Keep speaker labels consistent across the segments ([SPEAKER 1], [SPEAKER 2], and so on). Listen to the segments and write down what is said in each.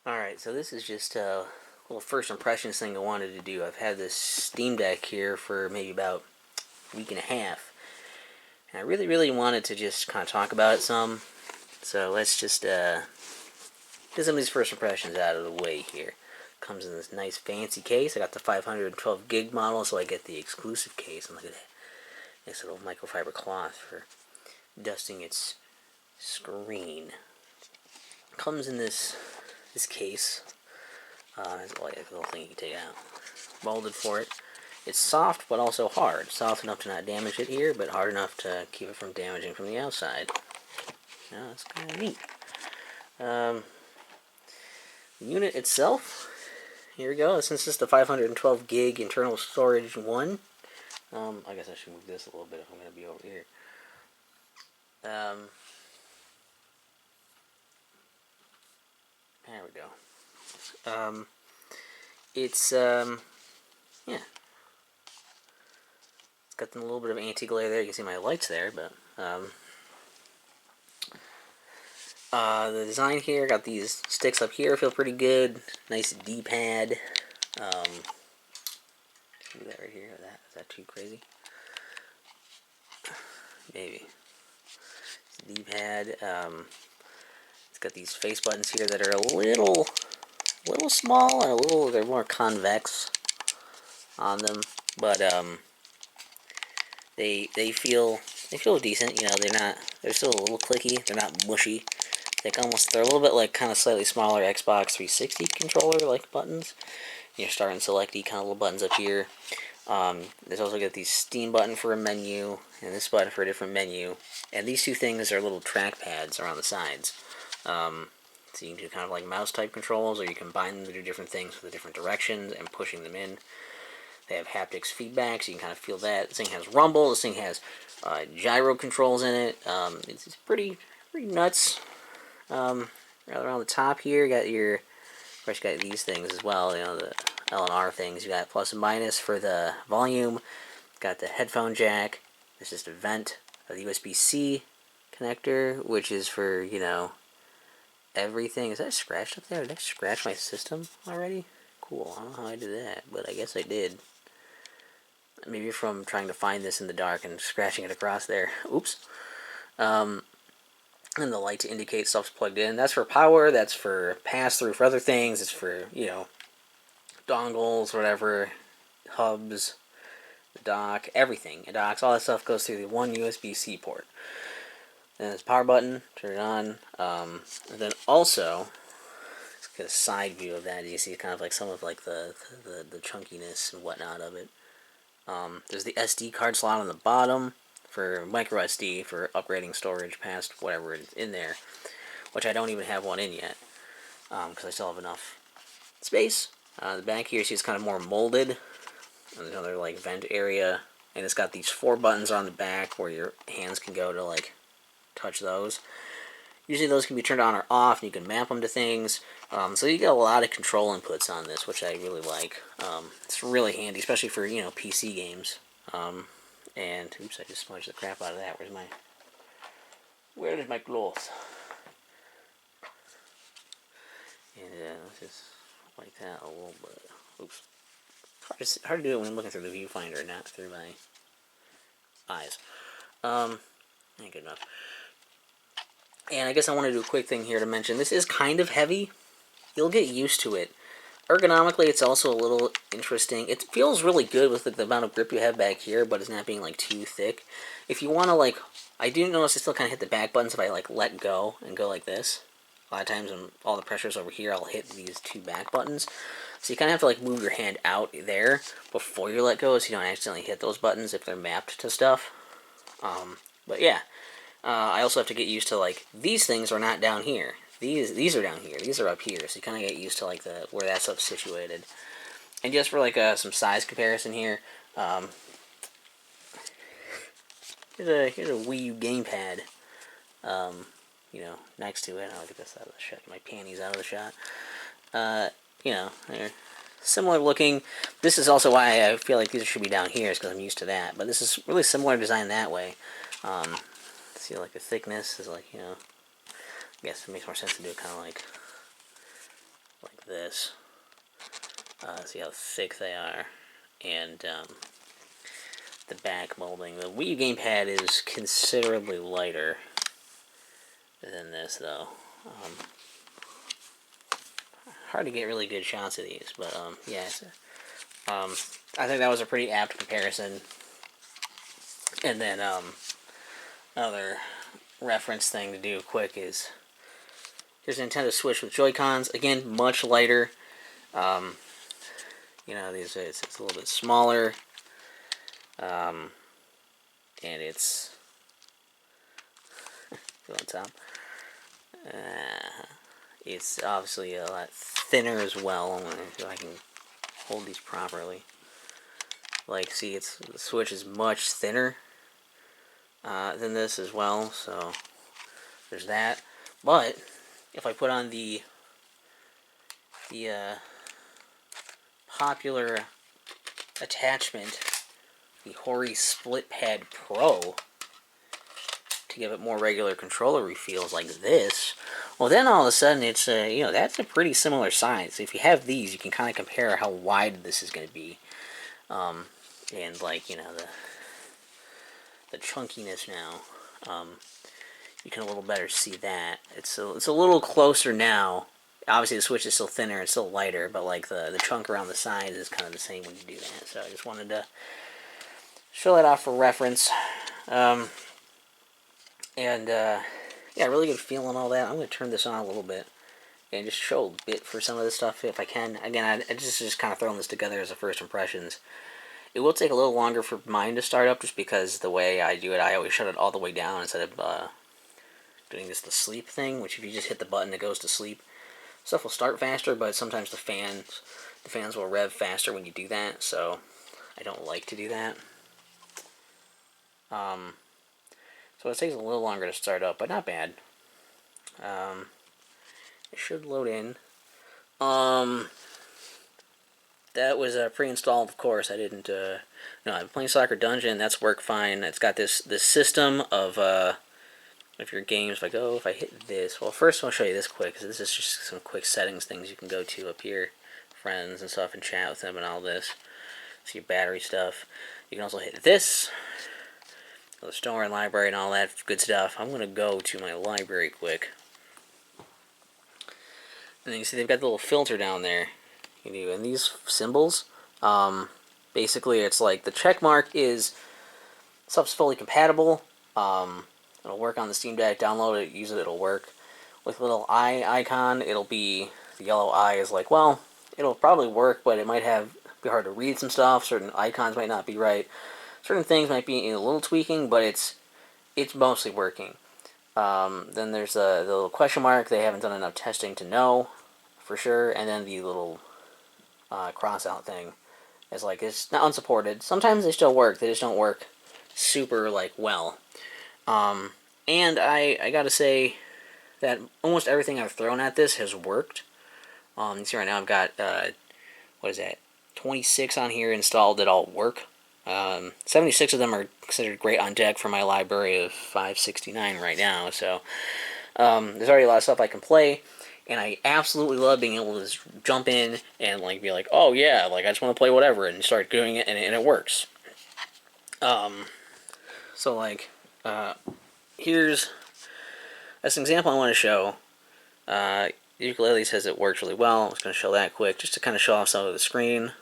[SPEAKER 1] Alright, so this is just a little first impressions thing I wanted to do. I've had this Steam Deck here for maybe about a week and a half. And I really, really wanted to just kind of talk about it some. So let's just get some of these first impressions out of the way here. Comes in this nice fancy case. I got the 512 gig model, so I get the exclusive case. And look at that. Nice little microfiber cloth for dusting its screen. Comes in this case. There's like a little thing you can take out. Molded for it. It's soft, but also hard. Soft enough to not damage it here, but hard enough to keep it from damaging from the outside. Yeah, that's kind of neat. The unit itself, here we go. Since this is the 512 gig internal storage one, I guess I should move this a little bit if I'm going to be over here. There we go. It's yeah, it's got a little bit of anti-glare there. You can see my lights there, but the design here, got these sticks up here, feel pretty good. Nice D-pad. Do that right here. Is that too crazy? Maybe. D-pad. It's got these face buttons here that are a little small and they're more convex on them, but they feel decent. You know, they're still a little clicky. They're not mushy. They're a little bit like kind of slightly smaller Xbox 360 controller like buttons. Your start and selecty kind of little buttons up here. There's also got these Steam button for a menu and this button for a different menu. And these two things are little trackpads around the sides. So you can do kind of like mouse type controls, or you combine them to do different things for the different directions and pushing them in. They have haptics feedback, so you can kind of feel that. This thing has rumble. This thing has gyro controls in it. It's pretty nuts. Right around the top here, you got of course, you got these things as well. You know, the L and R things. You got plus and minus for the volume. Got the headphone jack. There's just a vent, a USB-C connector, which is for, you know, everything. Is that scratched up there? Did I scratch my system already? Cool. I don't know how I did that, but I guess I did. Maybe from trying to find this in the dark and scratching it across there. Oops. And the light to indicate stuff's plugged in. That's for power. That's for pass-through for other things. It's for, you know, dongles, whatever, hubs, the dock, everything. The docks, all that stuff goes through the one USB-C port. And there's power button, turn it on. And then also, let's get a side view of that. You see kind of like some of like the chunkiness and whatnot of it. There's the SD card slot on the bottom for micro SD for upgrading storage past whatever is in there, which I don't even have one in yet because I still have enough space. The back here, you see it's kind of more molded. And there's another like vent area, and it's got these 4 buttons on the back where your hands can go to like touch those. Usually those can be turned on or off, and you can map them to things. So you get a lot of control inputs on this, which I really like. It's really handy, especially for, you know, PC games. And oops, I just smudged the crap out of that. Where is my cloth? And let's just like that a little bit. Oops. Hard to do it when I'm looking through the viewfinder, not through my eyes. Ain't good enough. And I guess I want to do a quick thing here to mention. This is kind of heavy. You'll get used to it. Ergonomically, it's also a little interesting. It feels really good with the amount of grip you have back here, but it's not being like too thick. If you want to like, I do notice I still kind of hit the back buttons if I like let go and go like this. A lot of times when all the pressure's over here, I'll hit these 2 back buttons. So you kind of have to like move your hand out there before you let go, so you don't accidentally hit those buttons if they're mapped to stuff. But yeah, I also have to get used to like these things are not down here. These are down here. These are up here. So you kind of get used to like where that stuff's situated. And just for like some size comparison here, here's a Wii U gamepad. You know, next to it. I'll get this out of the shot. My panties out of the shot. You know, they're similar looking. This is also why I feel like these should be down here, is because I'm used to that. But this is really similar design that way. See, like the thickness is like, you know, I guess it makes more sense to do it kind of like this. See how thick they are. And the back molding. The Wii gamepad is considerably lighter than this, though. Hard to get really good shots of these, but yeah. I think that was a pretty apt comparison. And then another reference thing to do quick is here's a Nintendo Switch with Joy-Cons. Again, much lighter. You know, it's a little bit smaller. And it's on top. It's obviously a lot thinner as well. I'm gonna see if I can hold these properly. Like, see, the Switch is much thinner than this as well. So there's that. But if I put on the popular attachment, the Hori Split Pad Pro, to give it more regular controller feels like this, well, then all of a sudden it's you know, that's a pretty similar size. If you have these, you can kind of compare how wide this is going to be, and like, you know, the chunkiness now. You can a little better see that it's a little closer now. Obviously, the Switch is still thinner and still lighter, but like the chunk around the sides is kind of the same when you do that. So I just wanted to show that off for reference. Yeah, really good feel and all that. I'm going to turn this on a little bit and just show a bit for some of this stuff if I can. Again, I just kind of throwing this together as a first impressions. It will take a little longer for mine to start up just because the way I do it, I always shut it all the way down instead of doing the sleep thing, which if you just hit the button, it goes to sleep. Stuff will start faster, but sometimes the fans will rev faster when you do that, so I don't like to do that. So it takes a little longer to start up, but not bad. It should load in. That was pre-installed, of course. I didn't. No, I'm playing Soccer Dungeon. That's worked fine. It's got this system of your games. If I hit this. Well, first I'll show you this quick, because this is just some quick settings things you can go to up here, friends and stuff, and chat with them and all this. See your battery stuff. You can also hit this. The store and library and all that good stuff. I'm going to go to my library quick. And then you see they've got the little filter down there. And these symbols, basically it's like the check mark is stuff's fully compatible. It'll work on the Steam Deck. Download it, use it, it'll work. With the little eye icon, it'll be, the yellow eye is like, well, it'll probably work, but it might be hard to read some stuff. Certain icons might not be right. Certain things might be a little tweaking, but it's mostly working. Then there's the little question mark. They haven't done enough testing to know for sure. And then the little cross-out thing is like, it's not unsupported. Sometimes they still work. They just don't work super like well. And I gotta say that almost everything I've thrown at this has worked. You see right now I've got 26 on here installed that all work. 76 of them are considered great on deck for my library of 569 right now, so there's already a lot of stuff I can play, and I absolutely love being able to just jump in and like be like, oh yeah, like I just want to play whatever, and start doing it, and it works. So like, here's that's an example I want to show. Yooka-Laylee says it works really well. I'm just going to show that quick, just to kind of show off some of the screen.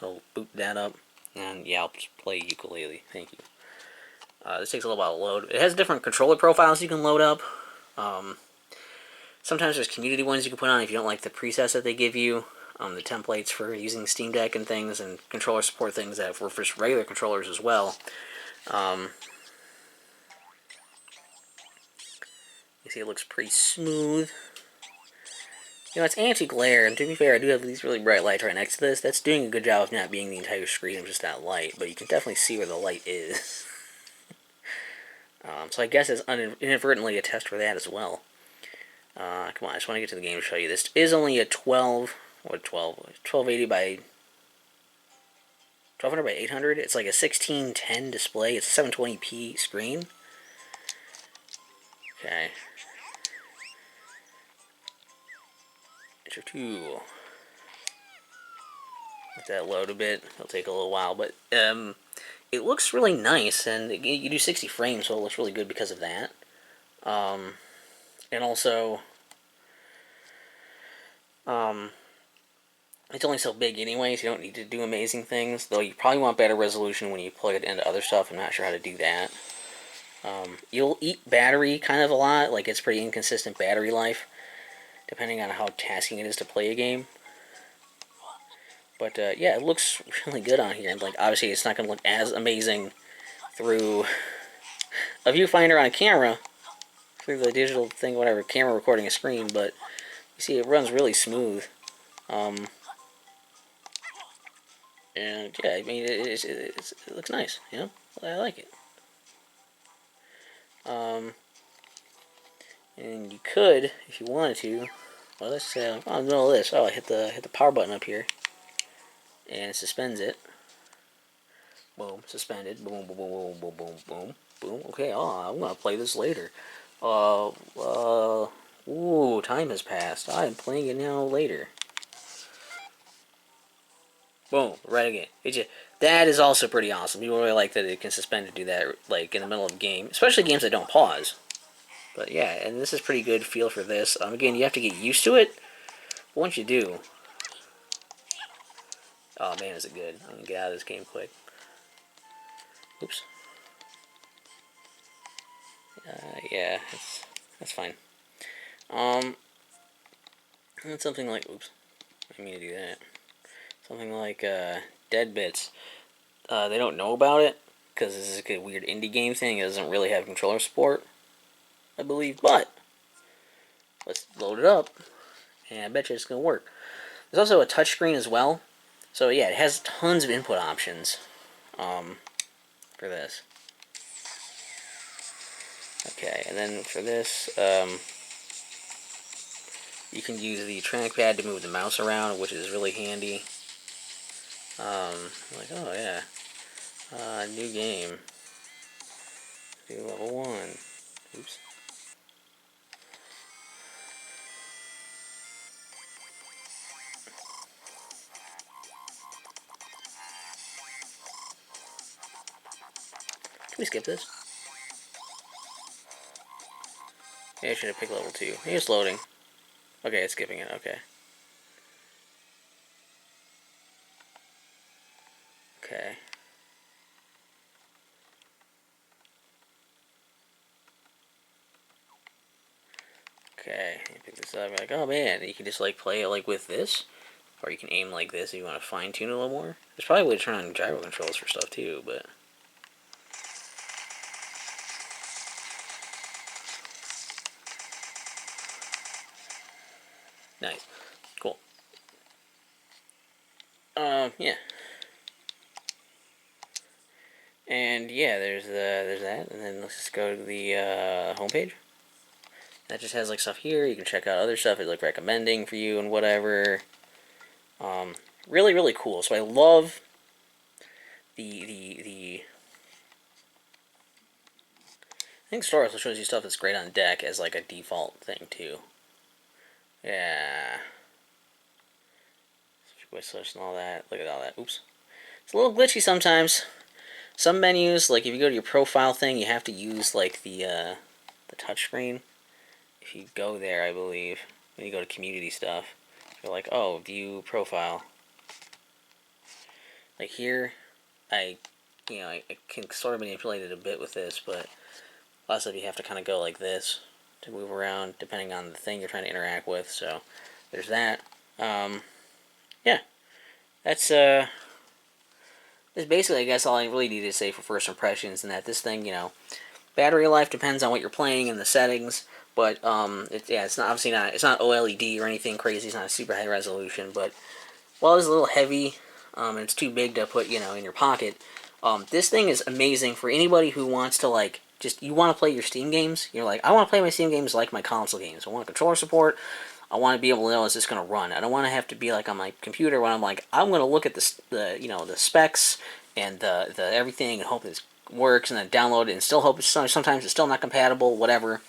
[SPEAKER 1] I'll boot that up. And yeah, I'll just play Yooka-Laylee. Thank you. This takes a little while to load. It has different controller profiles you can load up. Sometimes there's community ones you can put on if you don't like the presets that they give you. The templates for using Steam Deck and things, and controller support things that for just regular controllers as well. You see it looks pretty smooth. You know, it's anti-glare, and to be fair, I do have these really bright lights right next to this. That's doing a good job of not being the entire screen of just that light, but you can definitely see where the light is. So I guess it's inadvertently a test for that as well. Come on, I just want to get to the game to show you. This is only a 1280 by 1200 by 800. It's like a 1610 display. It's a 720p screen. Okay. Enter 2. Let that load a bit. It'll take a little while, but it looks really nice, and you do 60 frames, so it looks really good because of that. And also, it's only so big anyway, so you don't need to do amazing things. Though you probably want better resolution when you plug it into other stuff. I'm not sure how to do that. You'll eat battery kind of a lot. Like, it's pretty inconsistent battery life, depending on how tasking it is to play a game. But yeah, it looks really good on here. And like, obviously, it's not going to look as amazing through a viewfinder on camera, through the digital thing, whatever, camera recording a screen. But you see, it runs really smooth. And yeah, I mean, it looks nice. You know, I like it. And you could, if you wanted to. Well, let's say I'm in the middle of this. Oh, I hit the power button up here, and it suspends it. Boom, suspended. Boom, boom, boom, boom, boom, boom, boom, boom. Okay, I'm gonna play this later. Ooh, time has passed. I'm playing it now later. Boom, right again. That is also pretty awesome. People really like that it can suspend to do that, like in the middle of a game, especially games that don't pause. But yeah, and this is pretty good feel for this. Again, you have to get used to it. But once you do, oh man, is it good! I'm gonna get out of this game quick. Oops. Yeah, that's fine. That's something like, oops, I didn't mean to do that. Something like Dead Bits. They don't know about it because this is a weird indie game thing. It doesn't really have controller support, I believe. But let's load it up, and I bet you it's gonna work. There's also a touchscreen as well. So yeah, it has tons of input options for this. Okay, and then for this, you can use the trackpad to move the mouse around, which is really handy. Like, oh yeah, new game. Do level 1. Oops. Can we skip this? Maybe I should have picked level 2. Maybe it's loading. Okay, it's skipping it. Okay. Okay. Okay, you pick this up, you're like, oh man, you can just like play it like with this, or you can aim like this if you want to fine tune it a little more. There's probably a way to turn on gyro controls for stuff too, but nice, cool. Yeah, and yeah, there's that, and then let's just go to the homepage. That just has like stuff here. You can check out other stuff it's like recommending for you and whatever. Really, really cool. So I love the I think Star also shows you stuff that's great on deck as like a default thing too. Yeah. Switch and all that. Look at all that. Oops. It's a little glitchy sometimes. Some menus, like if you go to your profile thing, you have to use like the touchscreen. If you go there, I believe, when you go to community stuff, you're like, oh, view profile. Like here, I can sort of manipulate it a bit with this, but also you have to kind of go like this to move around depending on the thing you're trying to interact with. So there's that. Yeah, that's basically, I guess, all I really need to say for first impressions, and that this thing, battery life depends on what you're playing and the settings. But it's not obviously not it's not OLED or anything crazy. It's not a super high resolution, but while it's a little heavy, and it's too big to put in your pocket, this thing is amazing for anybody who wants to like just you want to play your Steam games. You're like, I want to play my Steam games like my console games. I want controller support. I want to be able to know is this going to run. I don't want to have to be like on my computer when I'm like I'm going to look at the specs and the everything and hope it works and then download it and still hope sometimes it's still not compatible. Whatever.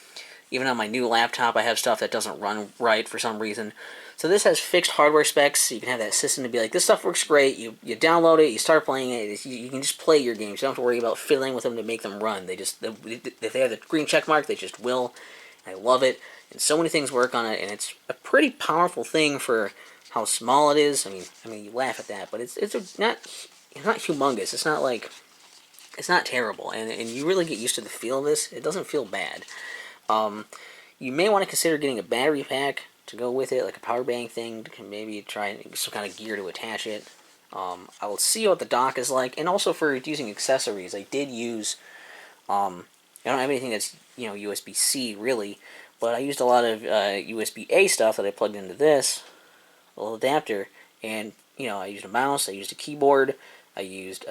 [SPEAKER 1] Even on my new laptop, I have stuff that doesn't run right for some reason. So this has fixed hardware specs. So you can have that system to be like, this stuff works great. You download it, you start playing it. You can just play your games. You don't have to worry about fiddling with them to make them run. If they have the green check mark, they just will. I love it, and so many things work on it, and it's a pretty powerful thing for how small it is. I mean, you laugh at that, but not humongous. It's not terrible, and you really get used to the feel of this. It doesn't feel bad. You may want to consider getting a battery pack to go with it, like a power bank thing. Maybe try some kind of gear to attach it. I will see what the dock is like, and also for using accessories, I did use. I don't have anything that's USB-C really, but I used a lot of USB-A stuff that I plugged into this little adapter, and I used a mouse, I used a keyboard, I used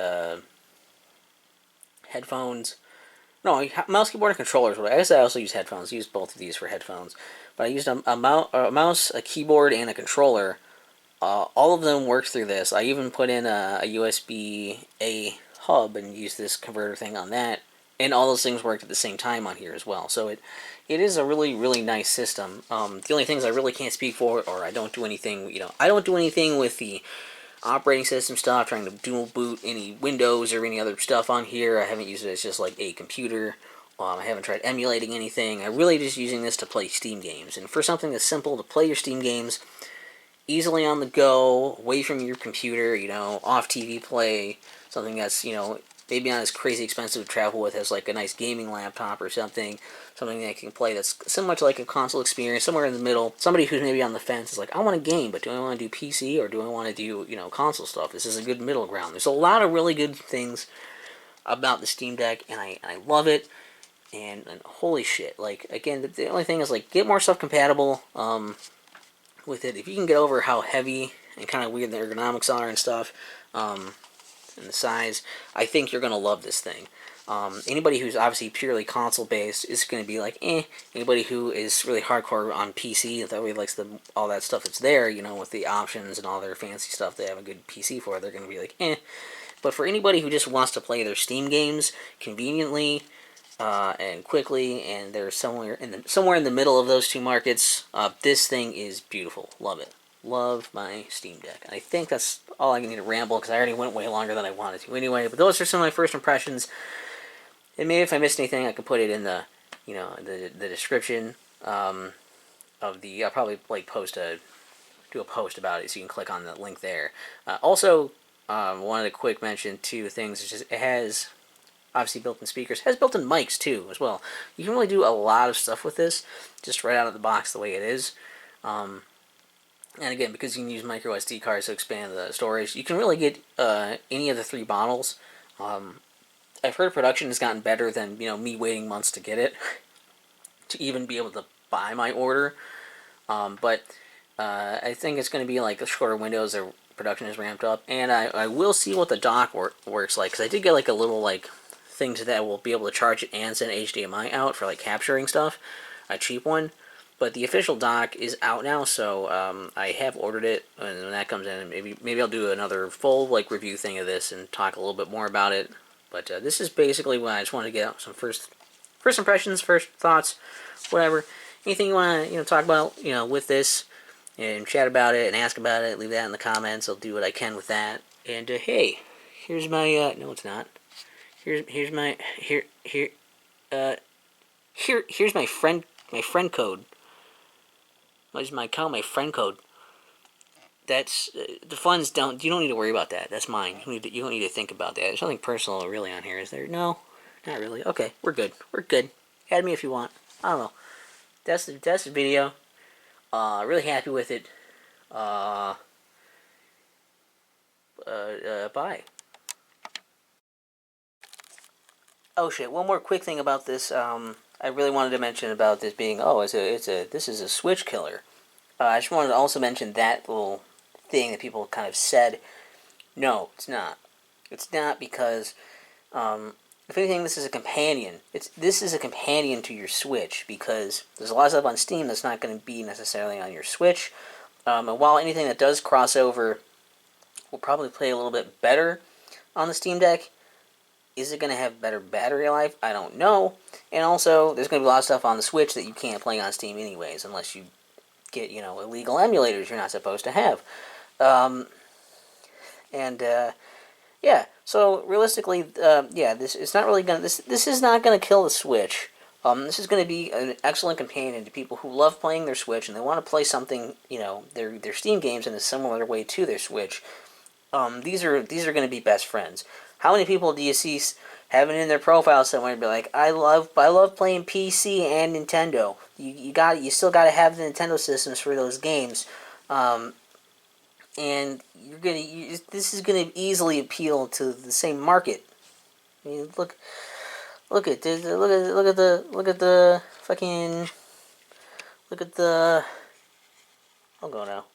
[SPEAKER 1] headphones. No, mouse, keyboard, and controllers. I guess I also use headphones. I used both of these for headphones. But I used a mouse, a keyboard, and a controller. All of them worked through this. I even put in a USB-A hub and used this converter thing on that. And all those things worked at the same time on here as well. So it is a really, really nice system. The only things I really can't speak for, or I don't do anything, I don't do anything with the operating system stuff, trying to dual boot any Windows or any other stuff on here. I haven't used it as just like a computer. I haven't tried emulating anything. I'm really just using this to play Steam games. And for something that's simple to play your Steam games, easily on the go, away from your computer, off TV play, something that's, maybe not as crazy expensive to travel with as like a nice gaming laptop or something that I can play that's similar to like a console experience, somewhere in the middle. Somebody who's maybe on the fence is like, I want a game, but do I want to do PC or do I want to do, console stuff? This is a good middle ground. There's a lot of really good things about the Steam Deck, and I love it. And holy shit, like, again, the only thing is, like, get more stuff compatible with it. If you can get over how heavy and kind of weird the ergonomics are and stuff, and the size, I think you're going to love this thing. Anybody who's obviously purely console based is going to be like, eh. Anybody who is really hardcore on PC, that really likes all that stuff that's there, with the options and all their fancy stuff they have a good PC for, they're going to be like, eh. But for anybody who just wants to play their Steam games conveniently and quickly, and they're somewhere in the middle of those two markets, this thing is beautiful. Love it. Love my Steam Deck. I think that's all I need to ramble, because I already went way longer than I wanted to anyway. But those are some of my first impressions. And maybe if I missed anything, I can put it in the description of the. I'll probably do a post about it, so you can click on the link there. Also, wanted a quick mention two things. It's just, it has obviously built-in speakers. It has built-in mics too as well. You can really do a lot of stuff with this just right out of the box the way it is. And again, because you can use micro SD cards to expand the storage, you can really get any of the three models. I've heard production has gotten better than me waiting months to get it to even be able to buy my order. But I think it's going to be like a shorter windows. Their production is ramped up, and I will see what the dock works like, because I did get like a little like thing that will be able to charge it and send HDMI out for like capturing stuff, a cheap one. But the official dock is out now, so I have ordered it, and when that comes in, maybe I'll do another full like review thing of this and talk a little bit more about it. But this is basically what I just wanted to get out some first impressions, first thoughts, whatever. Anything you want to talk about with this, and chat about it and ask about it, leave that in the comments. I'll do what I can with that. And hey, here's my no, it's not. Here's my here's my friend code. Here's my account, my friend code. That's the funds don't. You don't need to worry about that. That's mine. You don't need to think about that. There's nothing personal really on here, is there? No, not really. Okay, we're good. We're good. Add me if you want. I don't know. That's the video. Really happy with it. Bye. Oh shit! One more quick thing about this. I really wanted to mention about this being this is a Switch killer. I just wanted to also mention that little thing that people kind of said. No, it's not. It's not, because if anything, this is a companion. This is a companion to your Switch, because there's a lot of stuff on Steam that's not going to be necessarily on your Switch. And while anything that does cross over will probably play a little bit better on the Steam Deck, is it going to have better battery life? I don't know. And also, there's going to be a lot of stuff on the Switch that you can't play on Steam anyways, unless you get illegal emulators you're not supposed to have. Um, and Yeah, so realistically, yeah, this is not gonna kill the Switch. This is going to be an excellent companion to people who love playing their Switch and they want to play something, their Steam games in a similar way to their Switch. These are going to be best friends. How many people do you see having in their profile somewhere be like, I love playing PC and Nintendo. You still got to have the Nintendo systems for those games, and this is gonna easily appeal to the same market. I mean, look at the fucking look at the. I'll go now.